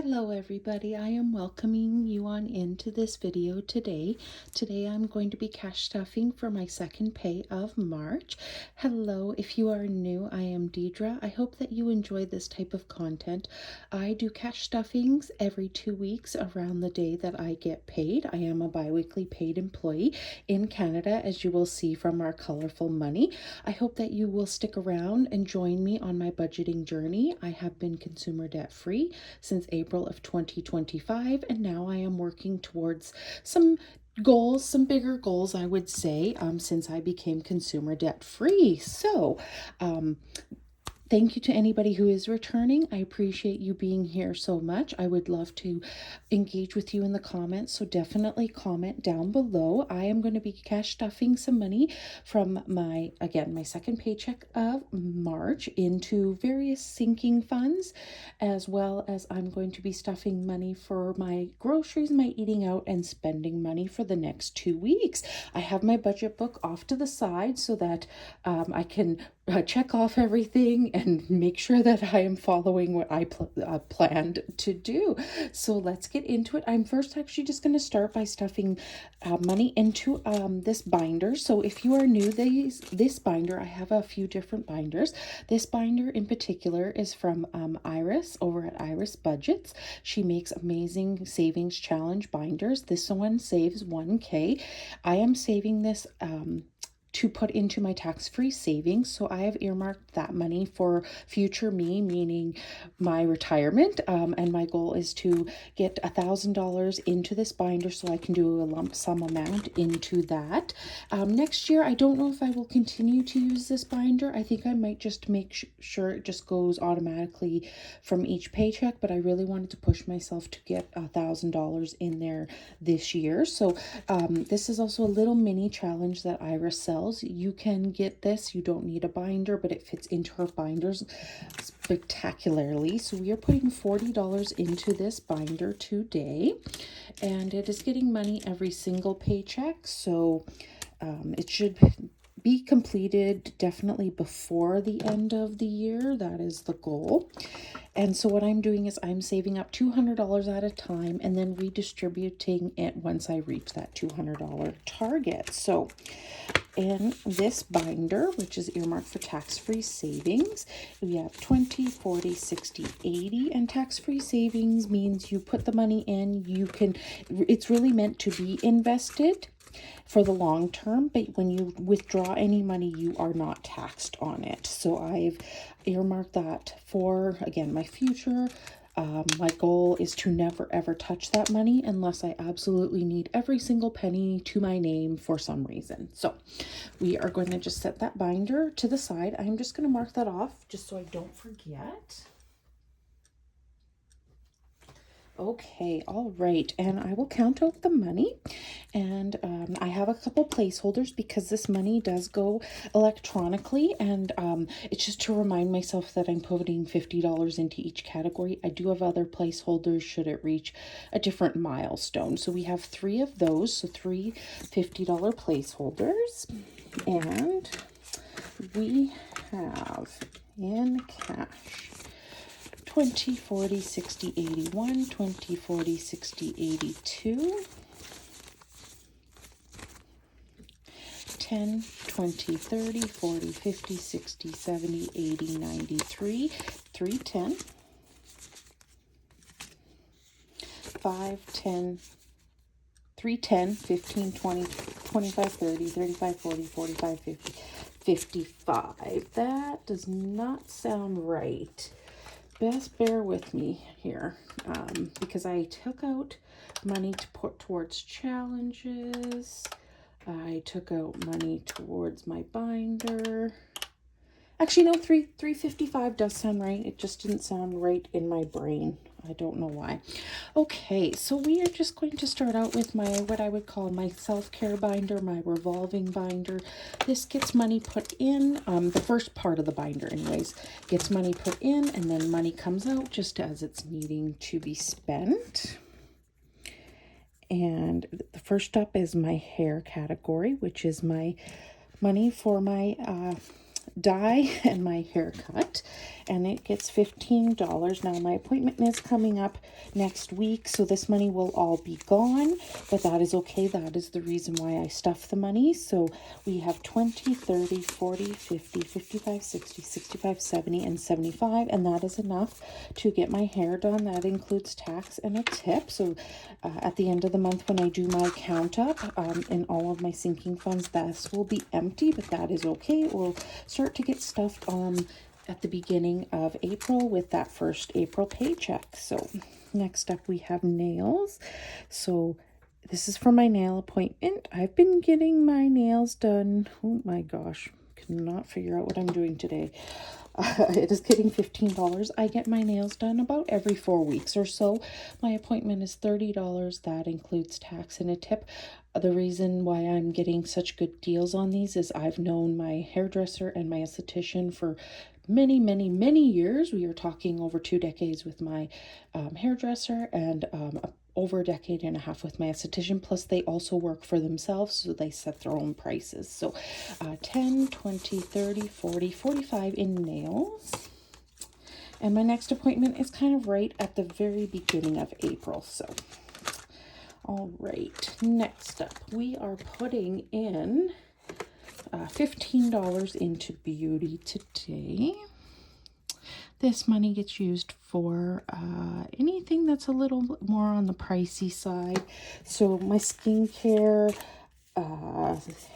Hello everybody, I am welcoming you on into this video today. Today I'm going to be cash stuffing for my second pay of March. Hello, if you are new, I am Deidre. I hope that you enjoy this type of content. I do cash stuffings every 2 weeks around the day that I get paid. I am a bi-weekly paid employee in Canada, as you will see from our colorful money. I hope that you will stick around and join me on my budgeting journey. I have been consumer debt free since April of 2025, and now I am working towards some goals, some bigger goals, I would say, since I became consumer debt free. So, thank you to anybody who is returning. I appreciate you being here so much. I would love to engage with you in the comments, so definitely comment down below. I am going to be cash stuffing some money from my second paycheck of March into various sinking funds, as well as I'm going to be stuffing money for my groceries, my eating out, and spending money for the next 2 weeks. I have my budget book off to the side so that I can check off everything and make sure that I am following what I planned to do. So let's get into it. I'm first actually just going to start by stuffing money into this binder. So if you are new, this binder, I have a few different binders. This binder in particular is from Iris over at Iris Budgets. She makes amazing savings challenge binders. This one saves 1K. I am saving this to put into my tax-free savings. So I have earmarked that money for future me, meaning my retirement. And my goal is to get $1,000 into this binder so I can do a lump sum amount into that. Next year, I don't know if I will continue to use this binder. I think I might just make sure it just goes automatically from each paycheck, but I really wanted to push myself to get $1,000 in there this year. So this is also a little mini challenge that Iris sells. You can get this. You don't need a binder, but it fits into her binders spectacularly. So we are putting $40 into this binder today, and it is getting money every single paycheck. So it should be completed definitely before the end of the year. That is the goal. And so what I'm doing is I'm saving up $200 at a time and then redistributing it once I reach that $200 target. So in this binder, which is earmarked for tax-free savings, we have 20, 40, 60, 80, and tax-free savings means you put the money in, it's really meant to be invested for the long term, but when you withdraw any money, you are not taxed on it. So I've earmarked that for, again, my future. My goal is to never ever touch that money unless I absolutely need every single penny to my name for some reason. So we are going to just set that binder to the side. I'm just going to mark that off just so I don't forget. Okay, all right, and I will count out the money, and I have a couple placeholders because this money does go electronically, and it's just to remind myself that I'm putting $50 into each category. I do have other placeholders should it reach a different milestone. So we have 3 of those, so 3 $50 placeholders, and we have in cash 20, 40, 60, 81, 20, 40, 60, 82, 10, 20, 30, 40, 50, 60, 70, 80, 93, 310, 5, 10, 310, 15, 20, 25, 30, 35, 40, 45, 50, 55. That does not sound right. Best bear with me here because I took out money to put towards challenges. I took out money towards my binder. Actually, no, 355 does sound right. It just didn't sound right in my brain. I don't know why. Okay, so we are just going to start out with what I would call my self-care binder, my revolving binder. This gets money put in, the first part of the binder anyways, gets money put in and then money comes out just as it's needing to be spent. And the first up is my hair category, which is my money for my dye and my haircut, and it gets $15. Now my appointment is coming up next week, so this money will all be gone, but that is okay. That is the reason why I stuff the money. So we have 20, 30, 40, 50, 55, 60, 65, 70, and 75, and that is enough to get my hair done. That includes tax and a tip. So at the end of the month, when I do my count up in all of my sinking funds, this will be empty, but that is okay. We'll start to get stuffed at the beginning of April with that first April paycheck. So next up we have nails. So this is for my nail appointment. I've been getting my nails done. Oh my gosh, cannot figure out what I'm doing today. It is getting $15. I get my nails done about every 4 weeks or so. My appointment is $30. That includes tax and a tip. The reason why I'm getting such good deals on these is I've known my hairdresser and my esthetician for many, many, many years. We are talking over 2 decades with my hairdresser, and over a decade and a half with my esthetician. Plus they also work for themselves, so they set their own prices. So 10, 20, 30, 40, 45 in nails. And my next appointment is kind of right at the very beginning of April. So all right, next up we are putting in $15 into beauty today. This money gets used for anything that's a little more on the pricey side. So my skincare,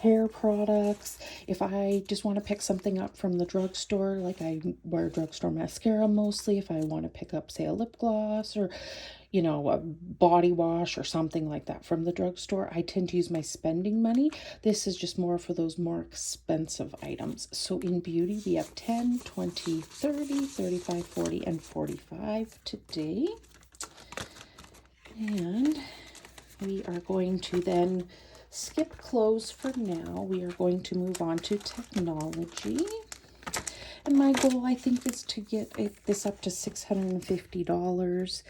hair products. If I just want to pick something up from the drugstore, like I wear drugstore mascara mostly. If I want to pick up, say, a lip gloss or, you know, a body wash or something like that from the drugstore, I tend to use my spending money. This is just more for those more expensive items. So in beauty, we have 10, 20, 30, 35, 40, and 45 today. And we are going to then skip clothes for now. We are going to move on to technology. And my goal, I think, is to get this up to $650.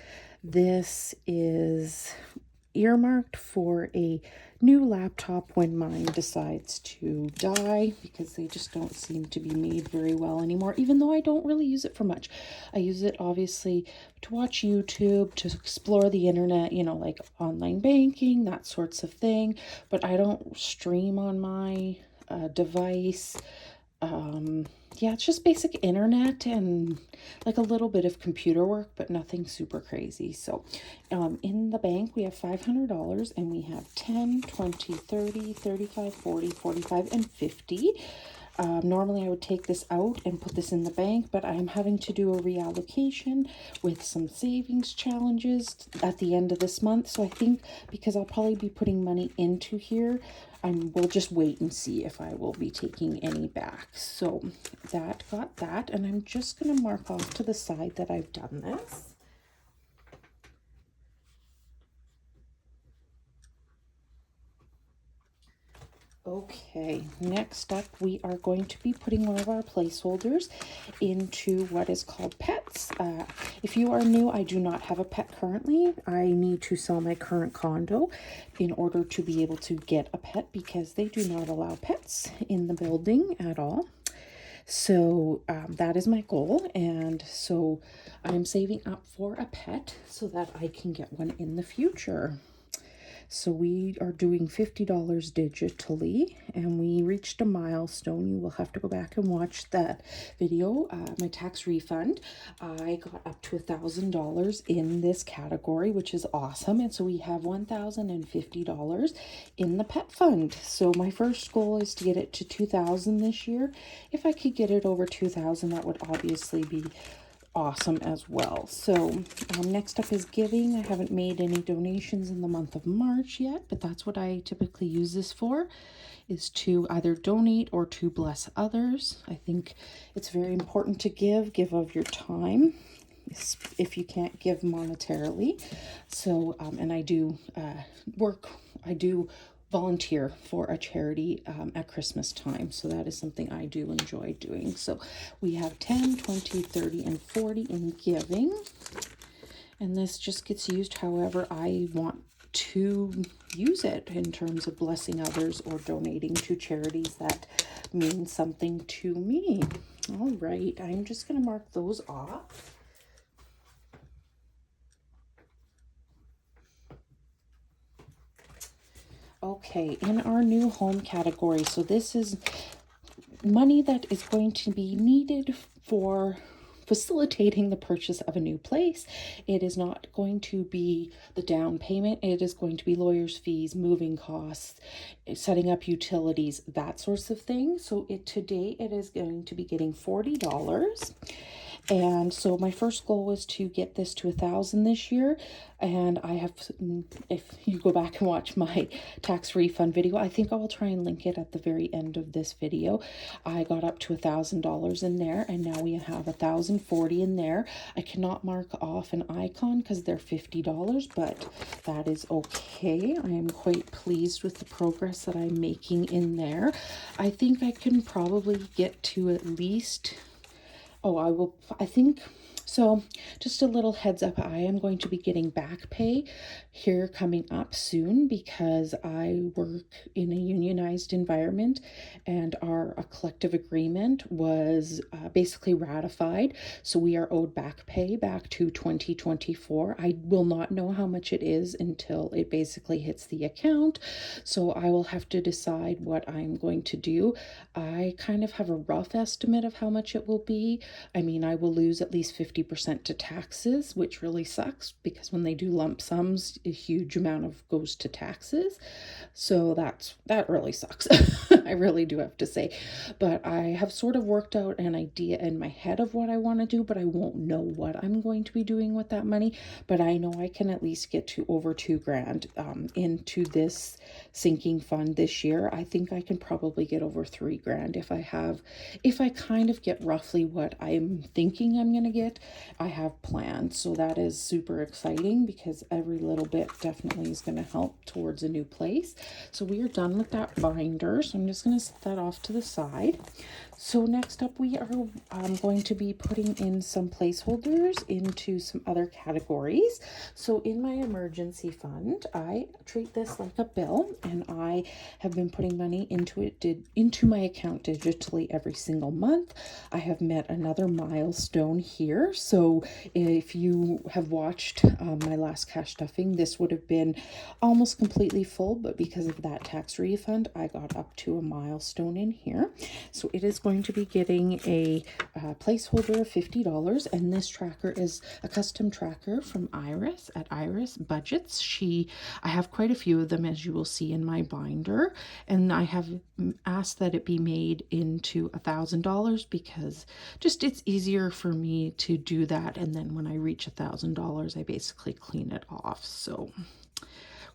This is earmarked for a new laptop when mine decides to die, because they just don't seem to be made very well anymore, even though I don't really use it for much. I use it obviously to watch YouTube, to explore the internet, you know, like online banking, that sorts of thing, but I don't stream on my device. Yeah, it's just basic internet and like a little bit of computer work, but nothing super crazy. So in the bank, we have $500, and we have 10, 20, 30, 35, 40, 45, and 50. Normally I would take this out and put this in the bank, but I'm having to do a reallocation with some savings challenges at the end of this month. So I think because I'll probably be putting money into here, we'll just wait and see if I will be taking any back. So that got that, and I'm just going to mark off to the side that I've done this. Okay, next up we are going to be putting one of our placeholders into what is called pets. If you are new, I do not have a pet currently. I need to sell my current condo in order to be able to get a pet, because they do not allow pets in the building at all. So that is my goal, and so I'm saving up for a pet so that I can get one in the future. So we are doing $50 digitally, and we reached a milestone. You will have to go back and watch that video, my tax refund. I got up to $1,000 in this category, which is awesome. And so we have $1,050 in the pet fund. So my first goal is to get it to $2,000 this year. If I could get it over $2,000, that would obviously be awesome as well. So next up is giving. I haven't made any donations in the month of March yet, but that's what I typically use this for, is to either donate or to bless others. I think it's very important to give of your time if you can't give monetarily. So and I do volunteer for a charity at Christmas time. So that is something I do enjoy doing. So we have 10, 20, 30, and 40 in giving. And this just gets used however I want to use it in terms of blessing others or donating to charities that mean something to me. All right, I'm just going to mark those off. Okay, in our new home category, so this is money that is going to be needed for facilitating the purchase of a new place. It is not going to be the down payment. It is going to be lawyers' fees, moving costs, setting up utilities, that sorts of thing. So today it is going to be getting $40. And so my first goal was to get this to 1,000 this year. And I have, if you go back and watch my tax refund video, I think I will try and link it at the very end of this video. I got up to $1,000 in there, and now we have 1,040 in there. I cannot mark off an icon because they're $50, but that is okay. I am quite pleased with the progress that I'm making in there. I think I can probably get to at least, I think, so just a little heads up, I am going to be getting back pay here coming up soon because I work in a unionized environment, and our collective agreement was basically ratified. So we are owed back pay back to 2024. I will not know how much it is until it basically hits the account. So I will have to decide what I'm going to do. I kind of have a rough estimate of how much it will be. I mean, I will lose at least 50% to taxes, which really sucks because when they do lump sums, a huge amount of goes to taxes. So that really sucks. I really do have to say. But I have sort of worked out an idea in my head of what I want to do, but I won't know what I'm going to be doing with that money. But I know I can at least get to over $2,000 into this sinking fund this year. I think I can probably get over $3,000 if I kind of get roughly what I'm thinking I'm going to get. I have planned. So that is super exciting because every little bit definitely is going to help towards a new place. So we are done with that binder. So I'm just going to set that off to the side. So next up, we are going to be putting in some placeholders into some other categories. So in my emergency fund, I treat this like a bill, and I have been putting money into my account digitally every single month. I have met another milestone here. So if you have watched my last cash stuffing, this would have been almost completely full, but because of that tax refund, I got up to a milestone in here. So it is going to be getting a placeholder of $50, and this tracker is a custom tracker from Iris at Iris Budgets. I have quite a few of them, as you will see in my binder, and I have asked that it be made into $1,000 because just it's easier for me to do that, and then when I reach $1,000 I basically clean it off. So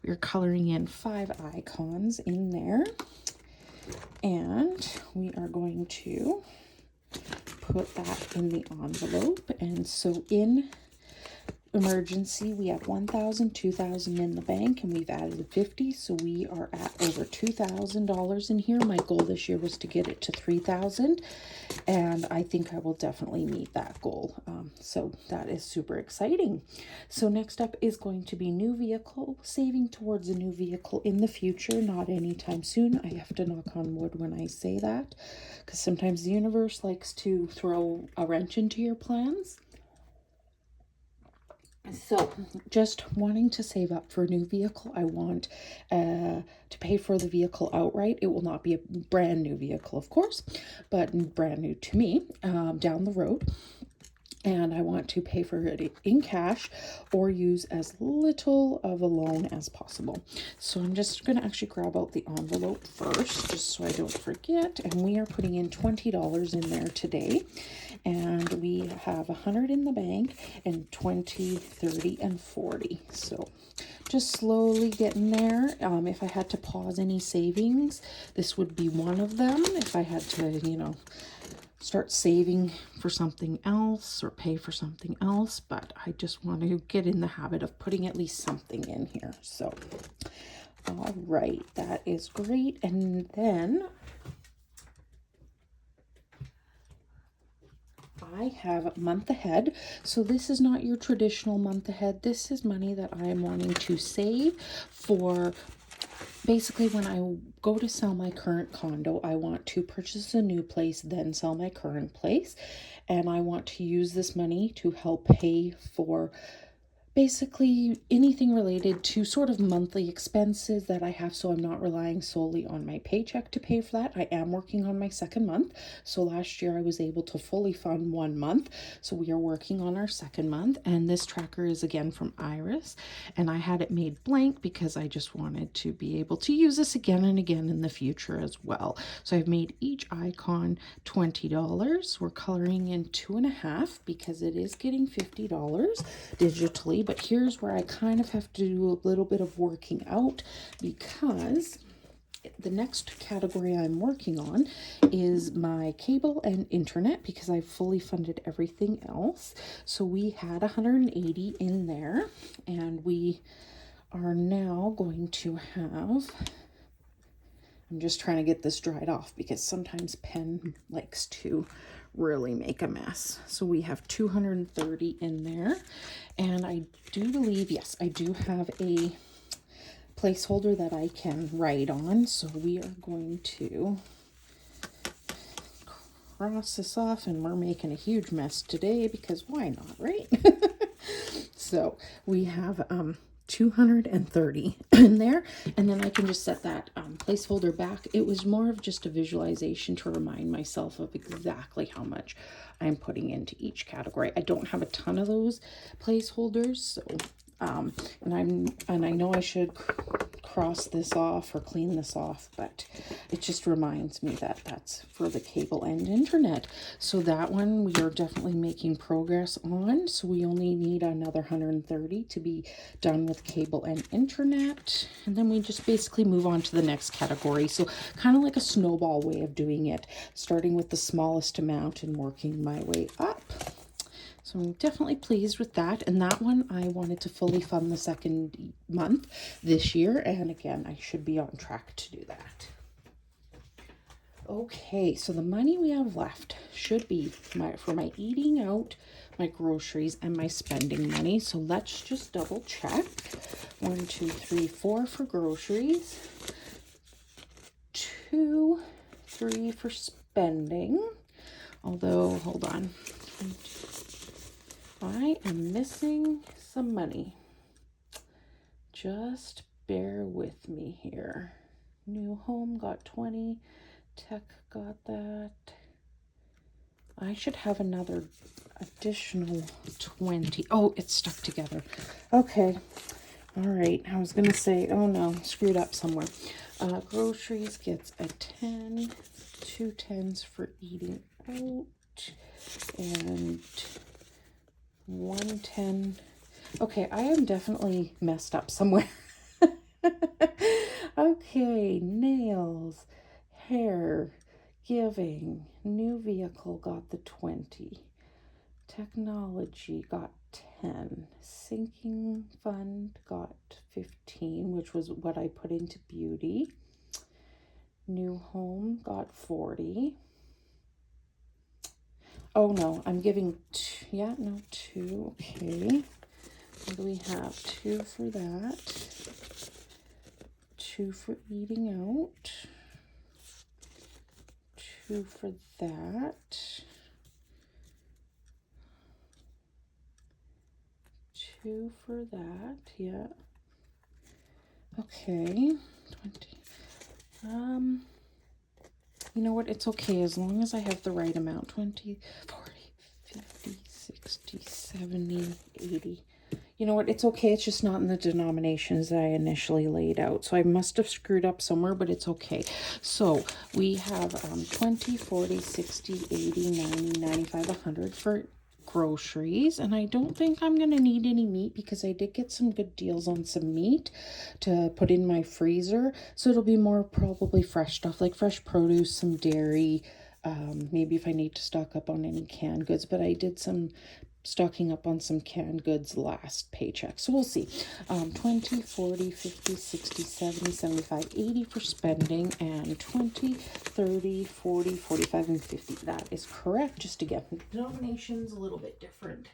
we're coloring in 5 icons in there, and we are going to put that in the envelope. And so in emergency, we have 1,000, 2,000 in the bank, and we've added 50, so we are at over $2,000 in here. My goal this year was to get it to 3,000, and I think I will definitely meet that goal. So that is super exciting. So next up is going to be new vehicle, saving towards a new vehicle in the future, not anytime soon. I have to knock on wood when I say that, because sometimes the universe likes to throw a wrench into your plans. So just wanting to save up for a new vehicle. I want to pay for the vehicle outright. It will not be a brand new vehicle, of course, but brand new to me down the road. And I want to pay for it in cash or use as little of a loan as possible. So I'm just going to actually grab out the envelope first, just so I don't forget. And we are putting in $20 in there today. And we have 100 in the bank and 20, 30, and 40. So just slowly getting there. If I had to pause any savings, this would be one of them. If I had to, start saving for something else or pay for something else, but I just want to get in the habit of putting at least something in here. So, all right, that is great. And then I have month ahead. So this is not your traditional month ahead. This is money that I am wanting to save for basically when I go to sell my current condo. I want to purchase a new place, then sell my current place. And I want to use this money to help pay for basically anything related to sort of monthly expenses that I have, so I'm not relying solely on my paycheck to pay for that. I am working on my second month. So last year I was able to fully fund 1 month. So we are working on our second month, and this tracker is again from Iris, and I had it made blank because I just wanted to be able to use this again and again in the future as well. So I've made each icon $20. We're coloring in 2.5 because it is getting $50 digitally. But here's where I kind of have to do a little bit of working out, because the next category I'm working on is my cable and internet, because I've fully funded everything else. So we had 180 in there, and we are now going to have, I'm just trying to get this dried off because sometimes pen likes to really make a mess. So we have 230 in there, and I do believe, yes, I do have a placeholder that I can write on. So we are going to cross this off, and we're making a huge mess today because why not, right? So we have 230 in there, and then I can just set that placeholder back. It was more of just a visualization to remind myself of exactly how much I'm putting into each category. I don't have a ton of those placeholders, so and I know I should cross this off or clean this off, but it just reminds me that that's for the cable and internet. So that one we are definitely making progress on. So we only need another 130 to be done with cable and internet, and then we just basically move on to the next category. So kind of like a snowball way of doing it, starting with the smallest amount and working my way up. So I'm definitely pleased with that. And that one, I wanted to fully fund the second month this year. And again, I should be on track to do that. Okay, so the money we have left should be for my eating out, my groceries, and my spending money. So let's just double check. 1, 2, 3, 4 for groceries. 2, 3 for spending. Although, hold on. I am missing some money. Just bear with me here. New home got 20. Tech got that. I should have another additional 20. Oh, it's stuck together. Okay. All right. I was going to say, oh no, screwed up somewhere. Groceries gets a 10. 2 10s for eating out. And 110. Okay, I am definitely messed up somewhere. Okay, nails, hair, giving, new vehicle got the 20. Technology got 10. Sinking fund got 15, which was what I put into beauty. New home got 40. Oh no, I'm giving 2. Okay. What do we have? 2 for that. 2 for eating out. 2 for that. 2 for that. Yeah. Okay. 20. You know what? It's okay as long as I have the right amount. 20, 40, 50, 60, 70, 80. You know what? It's okay. It's just not in the denominations that I initially laid out. So I must have screwed up somewhere, but it's okay. So we have 20, 40, 60, 80, 90, 95, 100 for groceries. And I don't think I'm going to need any meat because I did get some good deals on some meat to put in my freezer. So it'll be more probably fresh stuff like fresh produce, some dairy, maybe if I need to stock up on any canned goods. But I did some stocking up on some canned goods last paycheck. So we'll see. 20, 40, 50, 60, 70, 75, 80 for spending, and 20, 30, 40, 45, and 50. That is correct. Just again, denominations a little bit different,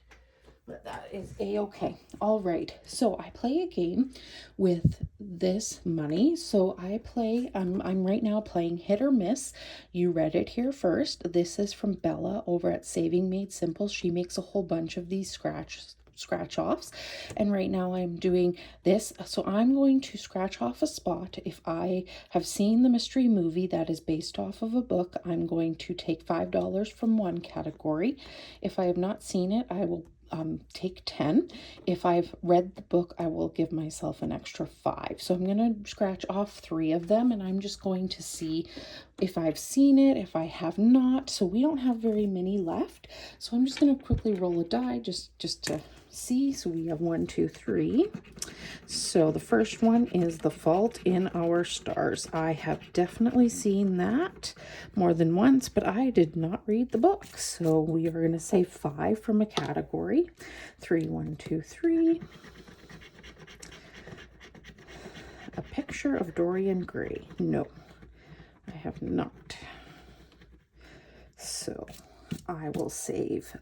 but that is a-okay. All right, so I play a game with this money. So I play, I'm right now playing Hit or Miss. You read it here first. This is from Bella over at Saving Made Simple. She makes a whole bunch of these scratch offs, and right now I'm doing this. So I'm going to scratch off a spot. If I have seen the mystery movie that is based off of a book, I'm going to take $5 from one category. If I have not seen it, I will take 10. If I've read the book, I will give myself an extra 5. So I'm going to scratch off 3 of them, and I'm just going to see if I've seen it, if I have not. So we don't have very many left. So I'm just going to quickly roll a die just to see. So we have 1, 2, 3. So the first one is The Fault in Our Stars. I have definitely seen that more than once, but I did not read the book. So we are going to say 5 from a category. 3, 1, 2, 3. A Picture of Dorian Gray. No, I have not. So I will save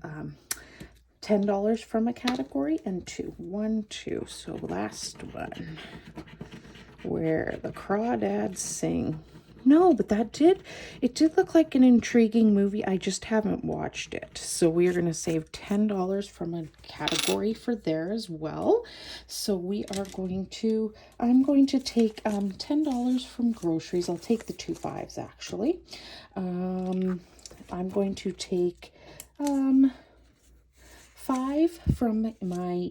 $10 from a category and 2. 1, 2. So last one. Where the Crawdads Sing. No, but it did look like an intriguing movie. I just haven't watched it. So we are going to save $10 from a category for there as well. So I'm going to take $10 from groceries. I'll take the 2 5s actually. I'm going to take 5 from my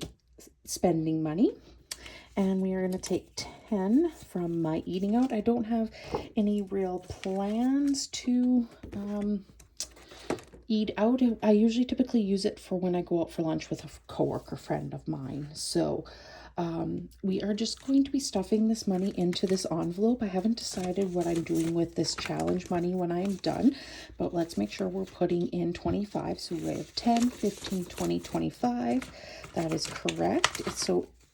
spending money. And we are going to take 10 from my eating out. I don't have any real plans to eat out. I usually typically use it for when I go out for lunch with a coworker friend of mine. So we are just going to be stuffing this money into this envelope. I haven't decided what I'm doing with this challenge money when I am done, but let's make sure we're putting in 25. So we have 10, 15, 20, 25. That is correct.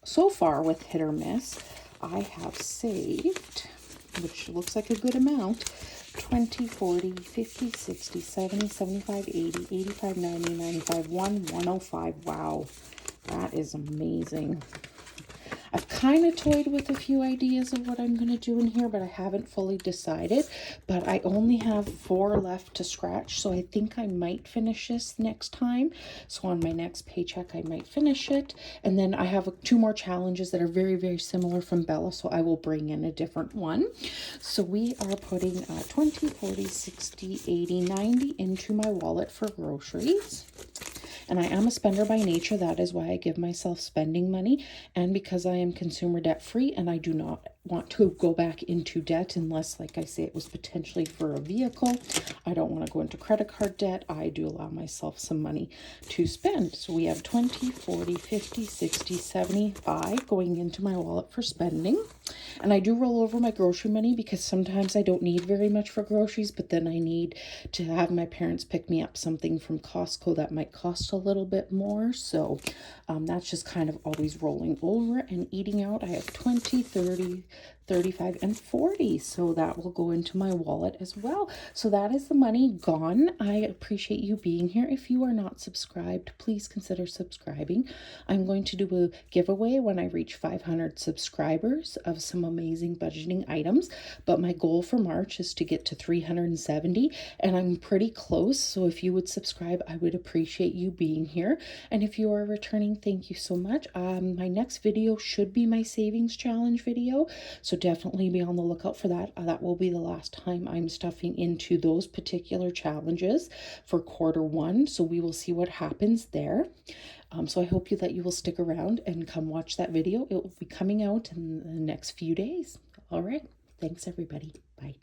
So far with Hit or Miss, I have saved, which looks like a good amount, 20, 40, 50, 60, 70, 75, 80, 85, 90, 95, 105. Wow, that is amazing. I've kind of toyed with a few ideas of what I'm going to do in here, but I haven't fully decided. But I only have 4 left to scratch, so I think I might finish this next time. So on my next paycheck, I might finish it. And then I have 2 more challenges that are very, very similar from Bella, so I will bring in a different one. So we are putting 20, 40, 60, 80, 90 into my wallet for groceries. And I am a spender by nature. That is why I give myself spending money. And because I am consumer debt free and I do not want to go back into debt unless, like I say, it was potentially for a vehicle. I don't want to go into credit card debt. I do allow myself some money to spend. So we have 20, 40, 50, 60, 75 going into my wallet for spending. And I do roll over my grocery money because sometimes I don't need very much for groceries, but then I need to have my parents pick me up something from Costco that might cost a little bit more. So that's just kind of always rolling over. And eating out, I have 20, 30, 35, and 40. So that will go into my wallet as well. So that is the money gone. I appreciate you being here. If you are not subscribed, please consider subscribing. I'm going to do a giveaway when I reach 500 subscribers of some amazing budgeting items. But my goal for March is to get to 370, and I'm pretty close. So if you would subscribe, I would appreciate you being here. And if you are returning, thank you so much. My next video should be my savings challenge video. So definitely be on the lookout for that. That will be the last time I'm stuffing into those particular challenges for quarter 1. So we will see what happens there. So I hope that you will stick around and come watch that video. It will be coming out in the next few days. All right. Thanks, everybody. Bye.